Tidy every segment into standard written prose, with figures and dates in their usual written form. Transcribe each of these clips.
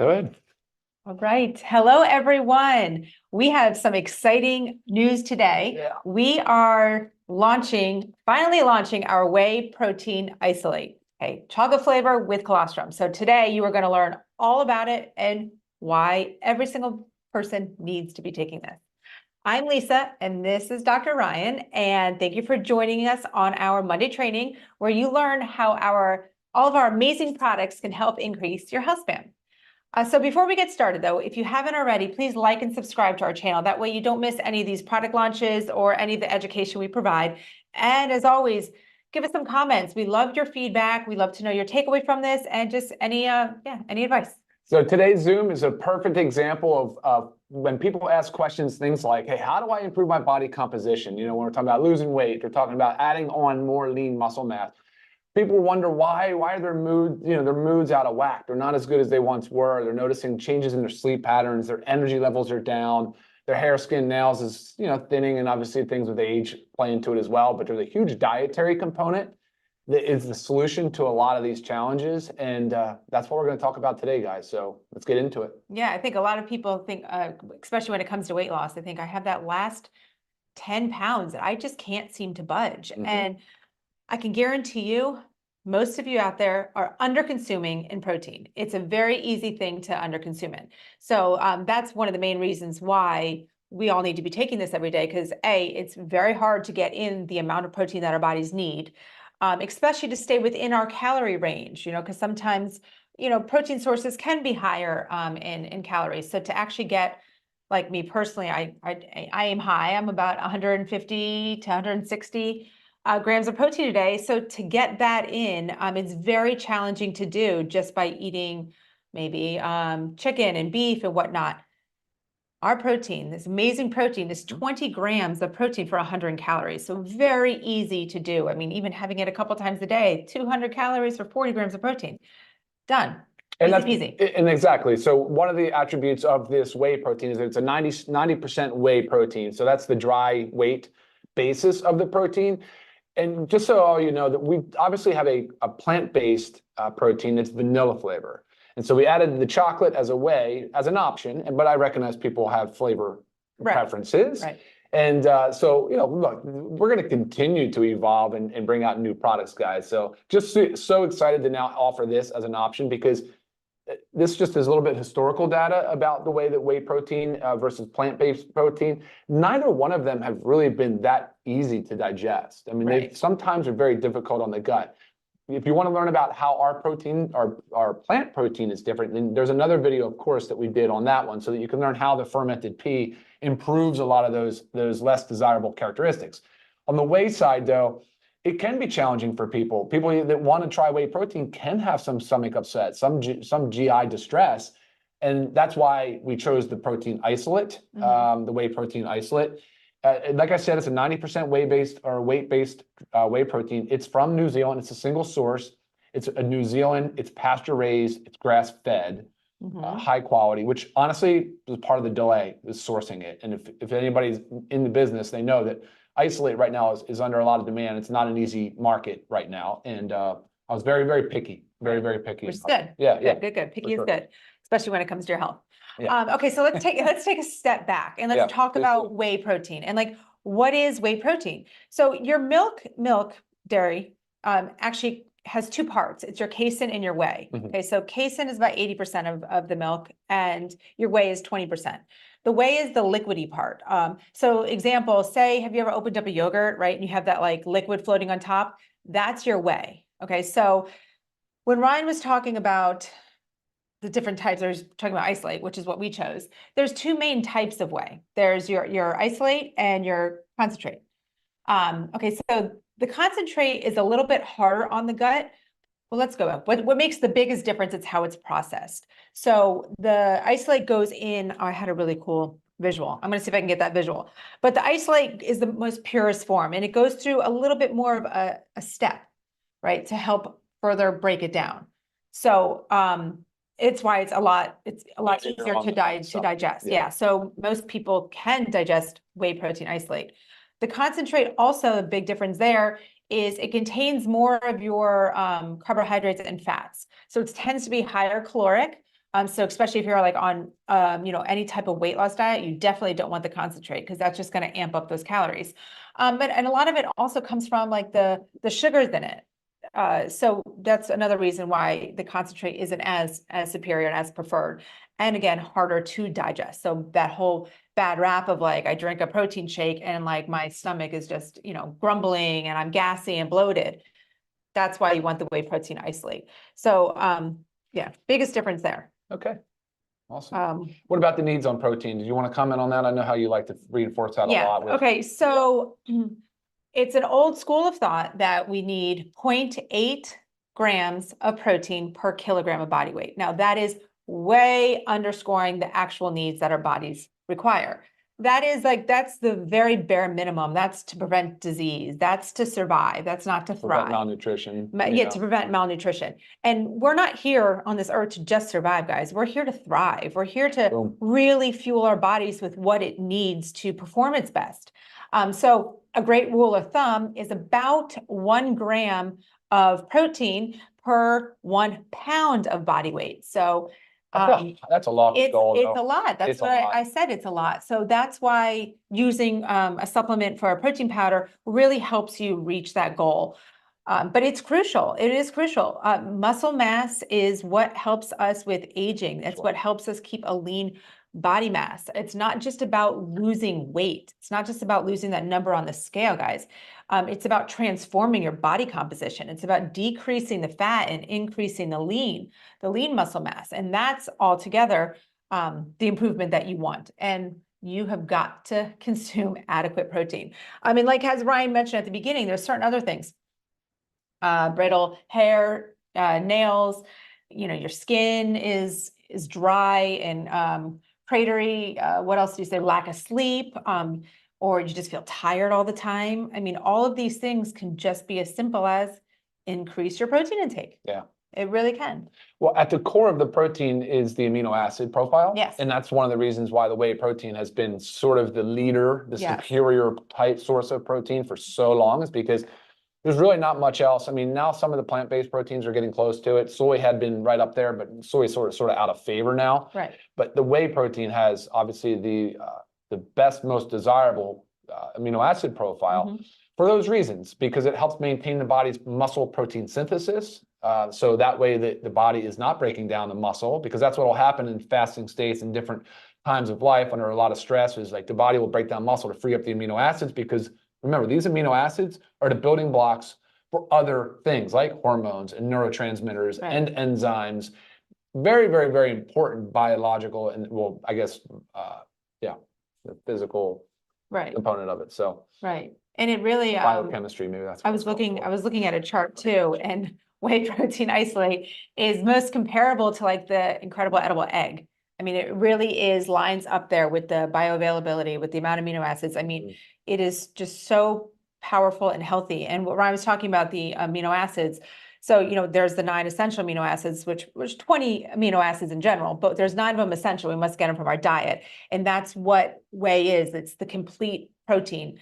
Go ahead. All right. Hello, everyone. We have some exciting news today. Yeah. We are finally launching our whey protein isolate. Okay, chocolate flavor with colostrum. So today you are going to learn all about it and why every single person needs to be taking this. I'm Lisa, and this is Dr. Ryan, and thank you for joining us on our Monday training, where you learn how all of our amazing products can help increase your health span. So before we get started, though, if you haven't already, please like and subscribe to our channel. That way you don't miss any of these product launches or any of the education we provide. And as always, give us some comments. We love your feedback. We love to know your takeaway from this and just any advice. So today's Zoom is a perfect example of when people ask questions, things like, hey, how do I improve my body composition? You know, when we're talking about losing weight, they're talking about adding on more lean muscle mass. People wonder why are their moods out of whack. They're not as good as they once were. They're noticing changes in their sleep patterns. Their energy levels are down. Their hair, skin, nails is thinning, and obviously things with age play into it as well. But there's a huge dietary component that is the solution to a lot of these challenges, and that's what we're going to talk about today, guys. So let's get into it. Yeah, I think a lot of people think, especially when it comes to weight loss, they think I have that last 10 pounds that I just can't seem to budge. Mm-hmm. And I can guarantee you, most of you out there are under-consuming in protein. It's a very easy thing to under-consume it. So that's one of the main reasons why we all need to be taking this every day, because it's very hard to get in the amount of protein that our bodies need, especially to stay within our calorie range, because sometimes, protein sources can be higher in calories. So to actually get, like me personally, I aim high. I'm about 150 to 160 grams of protein a day. So to get that in, it's very challenging to do just by eating maybe chicken and beef and whatnot. Our protein, this amazing protein, is 20 grams of protein for 100 calories. So very easy to do. I mean, even having it a couple times a day, 200 calories for 40 grams of protein. Done. And easy. And exactly. So one of the attributes of this whey protein is that it's a 90% whey protein. So that's the dry weight basis of the protein. And just so all you know, that we obviously have a plant-based protein that's vanilla flavor. And so we added the chocolate as a whey, as an option, but I recognize people have flavor preferences. Right. And so, look, we're going to continue to evolve and bring out new products, guys. So just so excited to now offer this as an option, because this just is a little bit historical data about the way that whey protein versus plant-based protein. Neither one of them have really been that easy to digest. I mean, they sometimes are very difficult on the gut. If you want to learn about how our protein, our plant protein is different, then there's another video, of course, that we did on that one, so that you can learn how the fermented pea improves a lot of those less desirable characteristics. On the whey side, though, it can be challenging for people. People that want to try whey protein can have some stomach upset, some GI distress, and that's why we chose the protein isolate, the whey protein isolate. Like I said, it's a 90% whey-based or weight-based whey protein. It's from New Zealand. It's a single source. It's a New Zealand. It's pasture-raised. It's grass-fed, high quality, which honestly was part of the delay, is sourcing it. And if anybody's in the business, they know that isolate right now is under a lot of demand. It's not an easy market right now. And I was very, very picky, very picky. Which is good. Yeah. Good. Picky is good, especially when it comes to your health. Yeah. Okay, so let's take a step back and let's talk about whey protein and what is whey protein? So your milk dairy actually has two parts. It's your casein and your whey. Okay, so casein is about 80% of the milk, and your whey is 20%. The whey is the liquidy part. So example, say, have you ever opened up a yogurt, right? And you have that liquid floating on top? That's your whey. Okay, so when Ryan was talking about the different types, there's talking about isolate, which is what we chose. There's two main types of whey. There's your isolate and your concentrate. Okay, so the concentrate is a little bit harder on the gut. Well, let's go up. What makes the biggest difference is how it's processed. So the isolate goes in, I had a really cool visual. I'm going to see if I can get that visual. But the isolate is the most purest form, and it goes through a little bit more of a step, right, to help further break it down. So it's why it's a lot easier to digest. Yeah. So most people can digest whey protein isolate. The concentrate, also a big difference there is it contains more of your carbohydrates and fats. So it tends to be higher caloric, So especially if you're like on, any type of weight loss diet, you definitely don't want the concentrate because that's just going to amp up those calories. And a lot of it also comes from like the sugars in it. So that's another reason why the concentrate isn't as superior and as preferred. And again, harder to digest. So that whole bad rap of like, I drink a protein shake and like my stomach is just, grumbling and I'm gassy and bloated. That's why you want the whey protein isolate. So, yeah, biggest difference there. Okay. Awesome. What about the needs on protein? Did you want to comment on that? I know how you like to reinforce that a lot. Okay. So it's an old school of thought that we need 0.8 grams of protein per kilogram of body weight. Now that is way underscoring the actual needs that our bodies require. That's the very bare minimum. That's to prevent disease. That's to survive. That's not to thrive. Prevent malnutrition. Yeah, to prevent malnutrition. And we're not here on this earth to just survive, guys. We're here to thrive. We're here to really fuel our bodies with what it needs to perform its best. So a great rule of thumb is about 1 gram of protein per 1 pound of body weight. So that's a lot of gold. It's a lot. That's what I said. It's a lot. So that's why using a supplement for a protein powder really helps you reach that goal. But it's crucial. It is crucial. Muscle mass is what helps us with aging. It's what helps us keep a lean body mass. It's not just about losing weight. It's not just about losing that number on the scale, guys. It's about transforming your body composition. It's about decreasing the fat and increasing the lean muscle mass. And that's altogether the improvement that you want. And you have got to consume adequate protein. I mean, like as Ryan mentioned at the beginning, there's certain other things. Brittle hair, nails, your skin is dry and cratery. What else do you say? Lack of sleep, or you just feel tired all the time. I mean, all of these things can just be as simple as increase your protein intake. Yeah. It really can. Well, at the core of the protein is the amino acid profile. Yes. And that's one of the reasons why the whey protein has been sort of the leader, the superior type source of protein for so long, is because there's really not much else. I mean, now some of the plant-based proteins are getting close to it. Soy had been right up there, but soy is sort of out of favor now. Right. But the whey protein has obviously the best, most desirable amino acid profile for those reasons, because it helps maintain the body's muscle protein synthesis. So that way the body is not breaking down the muscle, because that's what will happen in fasting states and different times of life under a lot of stress, is like the body will break down muscle to free up the amino acids, because remember, these amino acids are the building blocks for other things like hormones and neurotransmitters and enzymes. Very, very, very important biological and, well, I guess, the physical component of it. So and it really biochemistry, maybe that's. I was looking at a chart too, and whey protein isolate is most comparable to like the incredible edible egg. I mean, it really lines up there with the bioavailability, with the amount of amino acids. I mean, it is just so powerful and healthy. And what Ryan was talking about, the amino acids. So, there's the 9 essential amino acids, which 20 amino acids in general, but there's 9 of them essential. We must get them from our diet. And that's what whey is. It's the complete protein,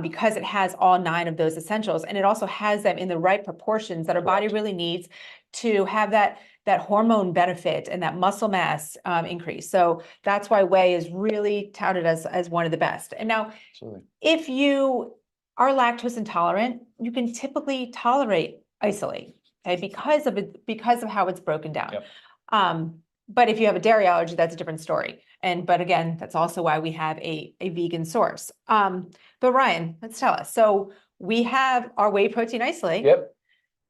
because it has all 9 of those essentials. And it also has them in the right proportions that our body really needs to have that hormone benefit and that muscle mass increase. So that's why whey is really touted as one of the best. And now, if you are lactose intolerant, you can typically tolerate isolate, okay, because of how it's broken down. But if you have a dairy allergy, that's a different story. But again, that's also why we have a vegan source. But Ryan, let's tell us. So we have our whey protein isolate.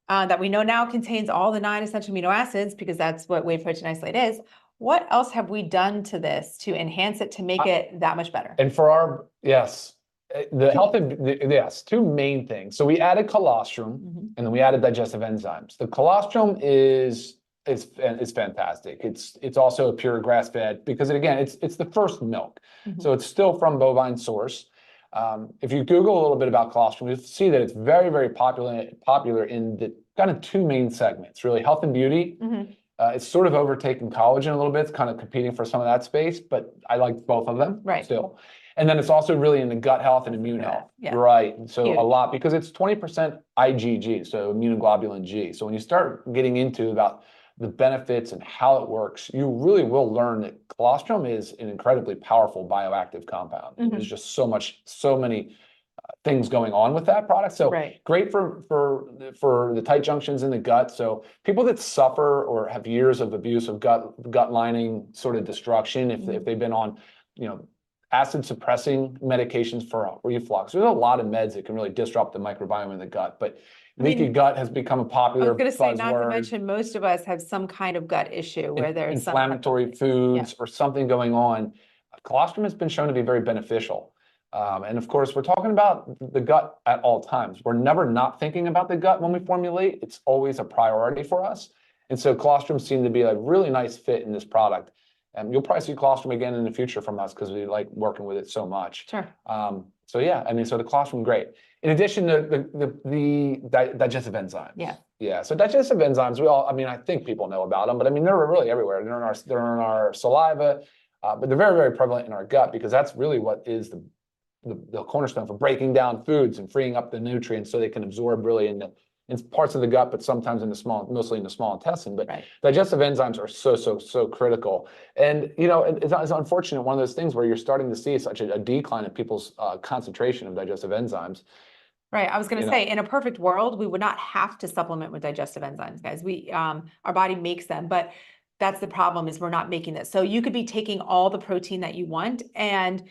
That we know now contains all the 9 essential amino acids, because that's what whey protein isolate is. What else have we done to this to enhance it, to make it that much better? And for our, the health of, 2 main things. So we added colostrum, and then we added digestive enzymes. The colostrum is fantastic. It's also a pure grass-fed, because it's the first milk. So it's still from bovine source. If you Google a little bit about colostrum, you'll see that it's very, very popular in the kind of 2 main segments, really health and beauty. It's sort of overtaken collagen a little bit. It's kind of competing for some of that space, but I like both of them still. And then it's also really in the gut health and immune health. So a lot, because it's 20% IgG, so immunoglobulin G. So when you start getting into about the benefits and how it works, you really will learn that colostrum is an incredibly powerful bioactive compound. There's just so many things going on with that product. So great for the tight junctions in the gut. So people that suffer or have years of abuse of gut lining sort of destruction, if they've been on, acid suppressing medications for reflux, there's a lot of meds that can really disrupt the microbiome in the gut. But leaky gut has become a popular buzzword. I was going to say, not to mention, most of us have some kind of gut issue where there's inflammatory foods or something going on. Colostrum has been shown to be very beneficial. And of course, we're talking about the gut at all times. We're never not thinking about the gut when we formulate. It's always a priority for us. And so colostrum seemed to be a really nice fit in this product. And you'll probably see colostrum again in the future from us because we like working with it so much. Sure. So yeah, so the colostrum, great. In addition to the digestive enzymes. Yeah. Yeah. So digestive enzymes, I think people know about them, but they're really everywhere. They're in our saliva, but they're very, very prevalent in our gut because that's really what is the cornerstone for breaking down foods and freeing up the nutrients so they can absorb really in parts of the gut, but sometimes mostly in the small intestine. But digestive enzymes are so critical. And it's unfortunate, one of those things where you're starting to see such a decline in people's concentration of digestive enzymes. Right. I was going to say, in a perfect world, we would not have to supplement with digestive enzymes, guys. Our body makes them, but that's the problem, is we're not making this. So you could be taking all the protein that you want, and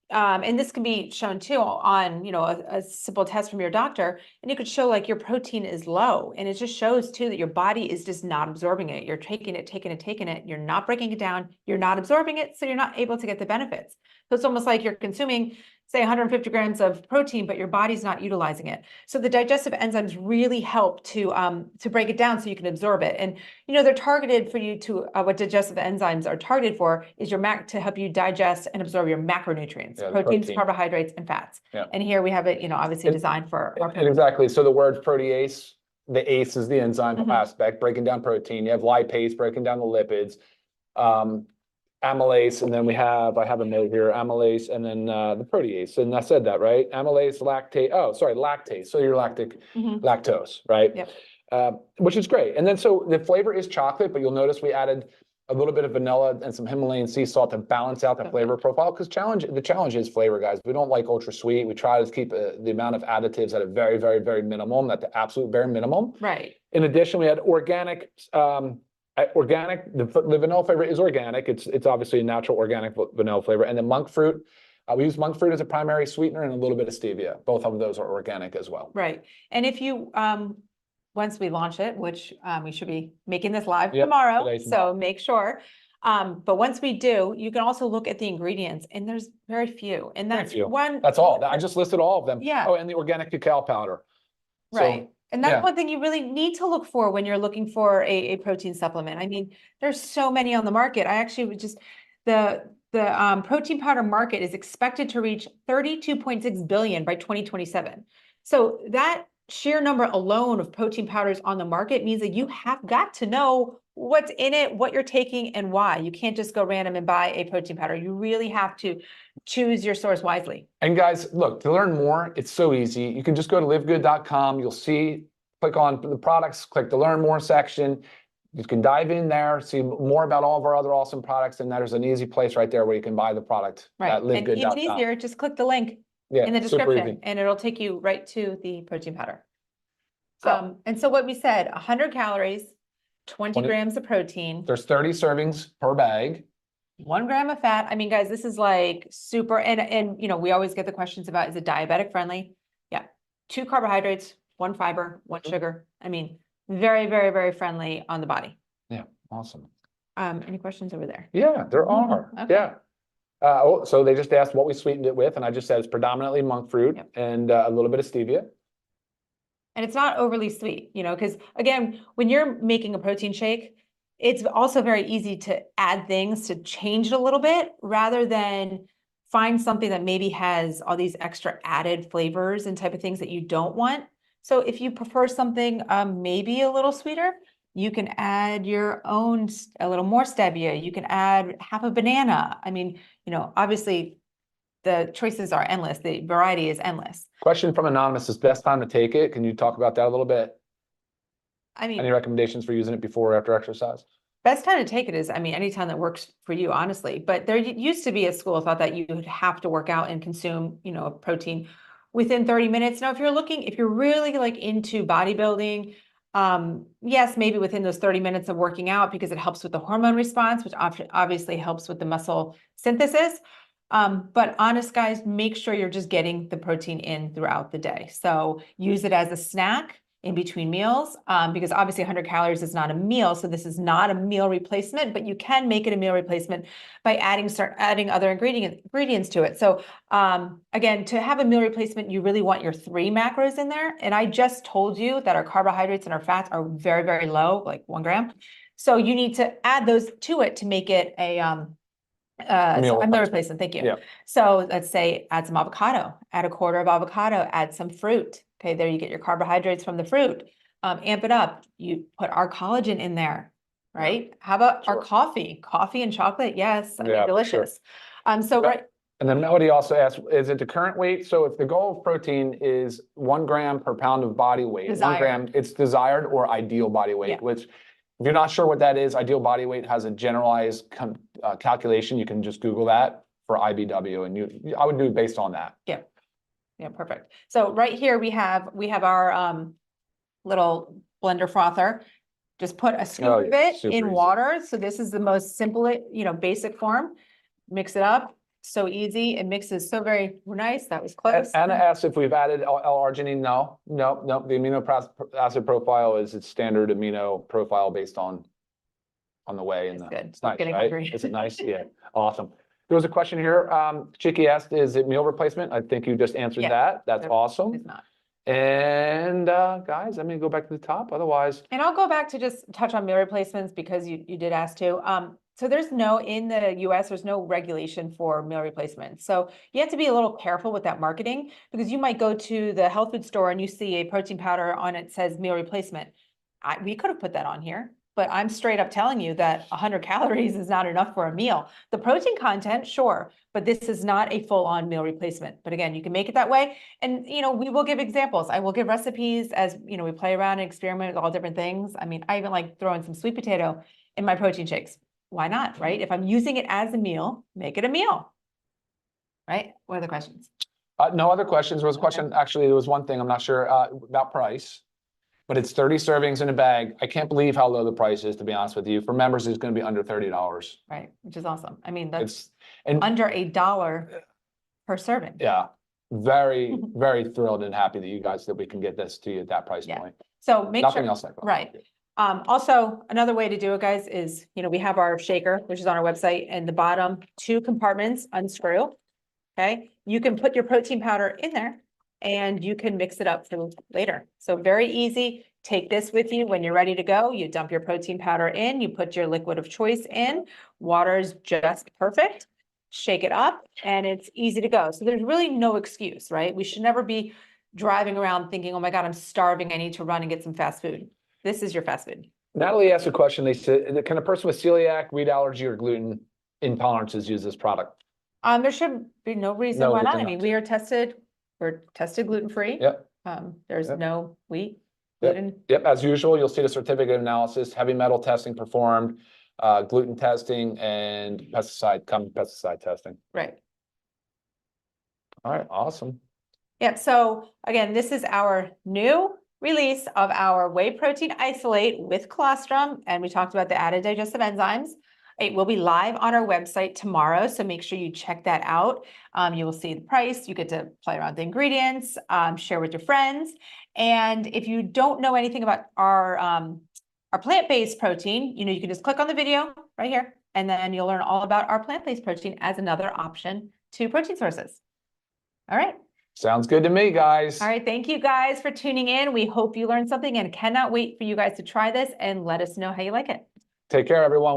this can be shown too on, a simple test from your doctor, and you could show your protein is low, and it just shows too that your body is just not absorbing it. You're taking it. You're not breaking it down. You're not absorbing it. So you're not able to get the benefits. So it's almost like you're consuming, say, 150 grams of protein, but your body's not utilizing it. So the digestive enzymes really help to break it down so you can absorb it. And, they're targeted for you to, what digestive enzymes are targeted for is to help you digest and absorb your macronutrients, proteins, carbohydrates, and fats. Yeah. And here we have it, obviously designed for our protein. Exactly. So the word protease, the ACE is the enzyme aspect, breaking down protein. You have lipase, breaking down the lipids. Amylase, and then I have a note here, amylase, and then the protease. And I said that, right? Amylase, lactase. So your lactose, right? Yep. Which is great. And then so the flavor is chocolate, but you'll notice we added a little bit of vanilla and some Himalayan sea salt to balance out the flavor profile. Because the challenge is flavor, guys. We don't like ultra sweet. We try to keep the amount of additives at a very, very, very minimum, at the absolute bare minimum. Right. In addition, we had organic. The vanilla flavor is organic. It's obviously a natural organic vanilla flavor. And the monk fruit, we use monk fruit as a primary sweetener and a little bit of stevia. Both of those are organic as well. Right. And if you, once we launch it, which we should be making this live tomorrow, so make sure. But once we do, you can also look at the ingredients, and there's very few. And that's That's all. I just listed all of them. Yeah. Oh, and the organic cacao powder. Right. And that's one thing you really need to look for when you're looking for a protein supplement. There's so many on the market. I actually would the protein powder market is expected to reach 32.6 billion by 2027. So that sheer number alone of protein powders on the market means that you have got to know what's in it, what you're taking, and why. You can't just go random and buy a protein powder. You really have to choose your source wisely. And guys, look, to learn more, it's so easy. You can just go to livegood.com. You'll see, click on the products, click the learn more section. You can dive in there, see more about all of our other awesome products. And there's an easy place right there where you can buy the product at livegood.com. And even easier, just click the link in the description and it'll take you right to the protein powder. So, and so what we said, 100 calories, 20 grams of protein. There's 30 servings per bag. 1 gram of fat. This is super, and we always get the questions about, is it diabetic friendly? Yeah. 2 carbohydrates, 1 fiber, 1 sugar. Very, very, very friendly on the body. Yeah. Awesome. Any questions over there? Yeah, there are. Okay. Yeah. So they just asked what we sweetened it with, and I just said it's predominantly monk fruit and a little bit of stevia. And it's not overly sweet, because again, when you're making a protein shake, it's also very easy to add things to change it a little bit rather than find something that maybe has all these extra added flavors and type of things that you don't want. So if you prefer something maybe a little sweeter, you can add your own, a little more stevia. You can add half a banana. Obviously the choices are endless. The variety is endless. Question from Anonymous, is best time to take it? Can you talk about that a little bit? I mean, Any recommendations for using it before or after exercise? best time to take it is, I mean, anytime that works for you, honestly. But there used to be a school of thought that you would have to work out and consume, you know, protein within 30 minutes. Now, if you're really like into bodybuilding, yes, maybe within those 30 minutes of working out, because it helps with the hormone response, which obviously helps with the muscle synthesis. But honest guys, make sure you're just getting the protein in throughout the day. So use it as a snack in between meals, because obviously 100 calories is not a meal. So this is not a meal replacement, but you can make it a meal replacement by start adding other ingredients to it. So again, to have a meal replacement, you really want your 3 macros in there. And I just told you that our carbohydrates and our fats are very, very low, like 1 gram. So you need to add those to it to make it a meal replacement. Thank you. Yeah. So let's say add some avocado, add a quarter of avocado, add some fruit. Okay, there you get your carbohydrates from the fruit. Amp it up. You put our collagen in there, right? Yeah. How about our coffee? Coffee and chocolate, yes, I mean, delicious. Sure. Right. And then Melody also asked, is it the current weight? So if the goal of protein is 1 gram per pound of body weight, desired. 1 gram, it's desired or ideal body weight, which if you're not sure what that is, ideal body weight has a generalized calculation. You can just Google that for IBW, and I would do it based on that. Yeah. Yeah, perfect. So right here we have our little blender frother. Just put a scoop of it in water. So this is the most simple, you know, basic form. Mix it up. So easy. It mixes so very nice. That was close. Anna asked if we've added L-arginine. No. The amino acid profile is its standard amino profile based on the Whey. And it's nice, right? Is it nice? Yeah. Awesome. There was a question here. Chicky asked, is it meal replacement? I think you just answered that. That's awesome. It's not. And guys, I'm going to go back to the top. Otherwise. And I'll go back to just touch on meal replacements because you did ask to. So in the US, there's no regulation for meal replacements. So you have to be a little careful with that marketing, because you might go to the health food store and you see a protein powder on it says meal replacement. We could have put that on here, but I'm straight up telling you that 100 calories is not enough for a meal. The protein content, sure, but this is not a full-on meal replacement. But again, you can make it that way. And, you know, we will give examples. I will give recipes as, you know, we play around and experiment with all different things. I mean, I even like throwing some sweet potato in my protein shakes. Why not, right? If I'm using it as a meal, make it a meal, right? What are the questions? No other questions. There was a question, actually, there was one thing, I'm not sure about price. But it's 30 servings in a bag. I can't believe how low the price is, to be honest with you. For members, it's going to be under $30. Right, which is awesome. I mean, that's under $1 per serving. Yeah, very, very thrilled and happy that we can get this to you at that price point. So make nothing else like that. Right. Also, another way to do it, guys, is, you know, we have our shaker, which is on our website, and the bottom 2 compartments unscrew. Okay, you can put your protein powder in there, and you can mix it up for later. So very easy. Take this with you when you're ready to go. You dump your protein powder in, you put your liquid of choice in, water's just perfect, shake it up, and it's easy to go. So there's really no excuse, right? We should never be driving around thinking, oh my God, I'm starving, I need to run and get some fast food. This is your fast food. Natalie asked a question. They said, can a person with celiac, wheat allergy, or gluten intolerances use this product? There should be no reason why not. I mean, we're tested gluten-free. Yep. There's no wheat, gluten. Yep. As usual, you'll see the certificate analysis, heavy metal testing performed, gluten testing, and pesticide testing. Right. All right. Awesome. Yep. So again, this is our new release of our whey protein isolate with colostrum, and we talked about the added digestive enzymes. It will be live on our website tomorrow, so make sure you check that out. You will see the price. You get to play around with the ingredients, share with your friends. And if you don't know anything about our plant-based protein, you know, you can just click on the video right here, and then you'll learn all about our plant-based protein as another option to protein sources. All right. Sounds good to me, guys. All right. Thank you guys for tuning in. We hope you learned something and cannot wait for you guys to try this and let us know how you like it. Take care, everyone.